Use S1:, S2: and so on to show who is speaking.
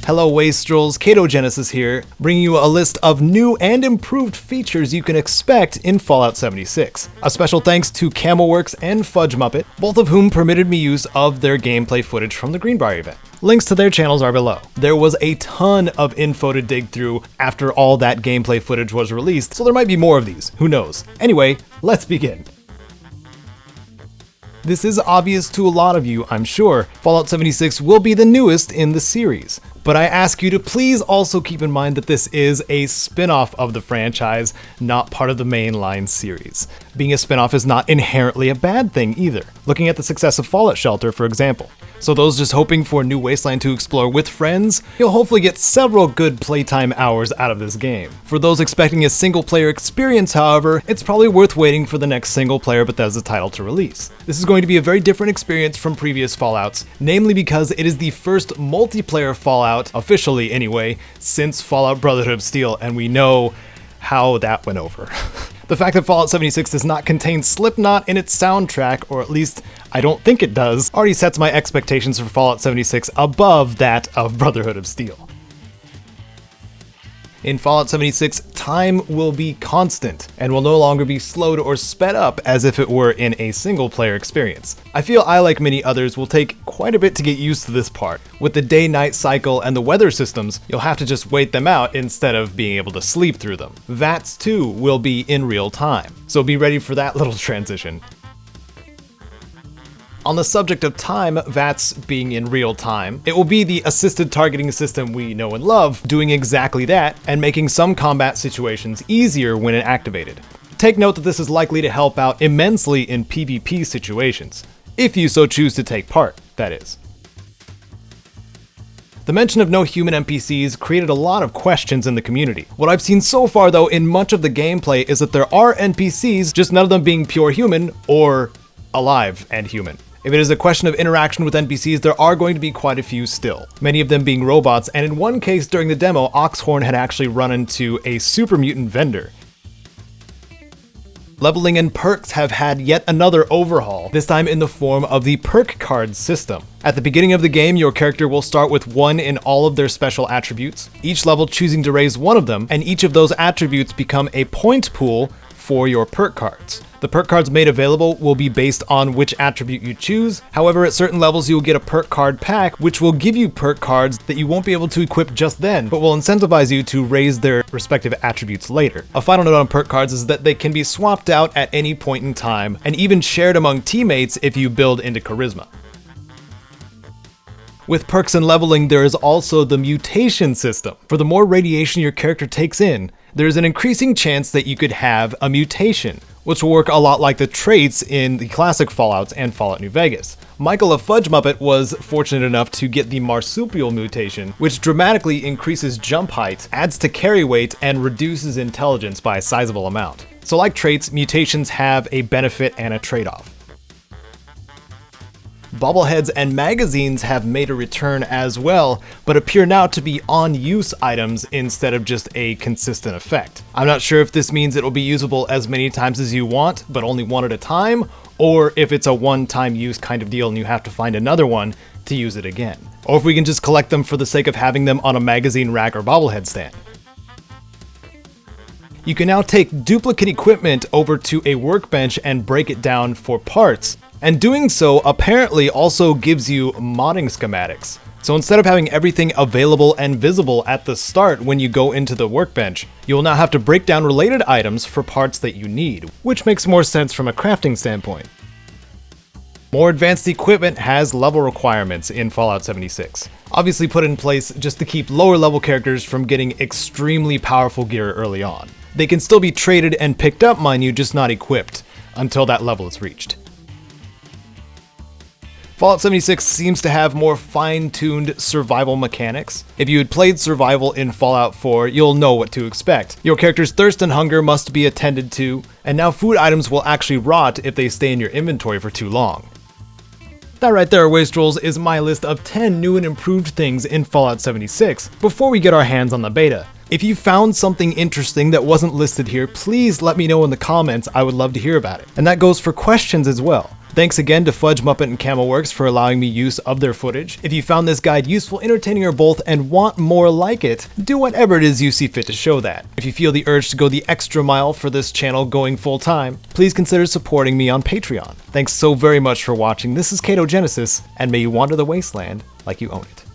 S1: Hello Wastrels, Caedo Genesis here, bringing you a list of new and improved features you can expect in Fallout 76. A special thanks to Camelworks and Fudgemuppet, both of whom permitted me use of their gameplay footage from the Greenbrier event. Links to their channels are below. There was a ton of info to dig through after all that gameplay footage was released, so there might be more of these, who knows. Anyway, let's begin. This is obvious to a lot of you, I'm sure. Fallout 76 will be the newest in the series, but I ask you to please also keep in mind that this is a spin-off of the franchise, not part of the mainline series. Being a spin-off is not inherently a bad thing either. Looking at the success of Fallout Shelter, for example. So those just hoping for a new wasteland to explore with friends, you'll hopefully get several good playtime hours out of this game. For those expecting a single-player experience, however, it's probably worth waiting for the next single-player Bethesda title to release. This is going to be a very different experience from previous Fallouts, namely because it is the first multiplayer Fallout, officially anyway, since Fallout Brotherhood of Steel, and we know how that went over. The fact that Fallout 76 does not contain Slipknot in its soundtrack, or at least I don't think it does, already sets my expectations for Fallout 76 above that of Brotherhood of Steel. In Fallout 76, time will be constant, and will no longer be slowed or sped up as if it were in a single-player experience. I feel I, like many others, will take quite a bit to get used to this part. With the day-night cycle and the weather systems, you'll have to just wait them out instead of being able to sleep through them. VATS too will be in real time, so be ready for that little transition. On the subject of time, VATS being in real time, it will be the assisted targeting system we know and love doing exactly that and making some combat situations easier when activated. Take note that this is likely to help out immensely in PvP situations, if you so choose to take part, that is. The mention of no human NPCs created a lot of questions in the community. What I've seen so far though in much of the gameplay is that there are NPCs, just none of them being pure human or alive and human. If it is a question of interaction with NPCs, there are going to be quite a few still, many of them being robots, and in one case during the demo, Oxhorn had actually run into a super mutant vendor. Leveling and perks have had yet another overhaul, this time in the form of the perk card system. At the beginning of the game, your character will start with one in all of their special attributes, each level choosing to raise one of them, and each of those attributes become a point pool for your perk cards. The perk cards made available will be based on which attribute you choose. However, at certain levels you will get a perk card pack, which will give you perk cards that you won't be able to equip just then, but will incentivize you to raise their respective attributes later. A final note on perk cards is that they can be swapped out at any point in time, and even shared among teammates if you build into charisma. With perks and leveling, there is also the mutation system. For the more radiation your character takes in, there is an increasing chance that you could have a mutation, which will work a lot like the traits in the classic Fallouts and Fallout New Vegas. Michael of Fudgemuppet was fortunate enough to get the marsupial mutation, which dramatically increases jump height, adds to carry weight, and reduces intelligence by a sizable amount. So like traits, mutations have a benefit and a trade-off. Bobbleheads and magazines have made a return as well, but appear now to be on-use items instead of just a consistent effect. I'm not sure if this means it will be usable as many times as you want, but only one at a time, or if it's a one-time use kind of deal and you have to find another one to use it again. Or if we can just collect them for the sake of having them on a magazine rack or bobblehead stand. You can now take duplicate equipment over to a workbench and break it down for parts. And doing so apparently also gives you modding schematics. So instead of having everything available and visible at the start when you go into the workbench, you will now have to break down related items for parts that you need, which makes more sense from a crafting standpoint. More advanced equipment has level requirements in Fallout 76, obviously put in place just to keep lower level characters from getting extremely powerful gear early on. They can still be traded and picked up, mind you, just not equipped, until that level is reached. Fallout 76 seems to have more fine-tuned survival mechanics. If you had played survival in Fallout 4, you'll know what to expect. Your character's thirst and hunger must be attended to, and now food items will actually rot if they stay in your inventory for too long. That right there, Wastrels, is my list of 10 new and improved things in Fallout 76 before we get our hands on the beta. If you found something interesting that wasn't listed here, please let me know in the comments. I would love to hear about it. And that goes for questions as well. Thanks again to Fudgemuppet and Camelworks for allowing me use of their footage. If you found this guide useful, entertaining, or both and want more like it, do whatever it is you see fit to show that. If you feel the urge to go the extra mile for this channel going full time, please consider supporting me on Patreon. Thanks so very much for watching. This is Caedo Genesis, and may you wander the wasteland like you own it.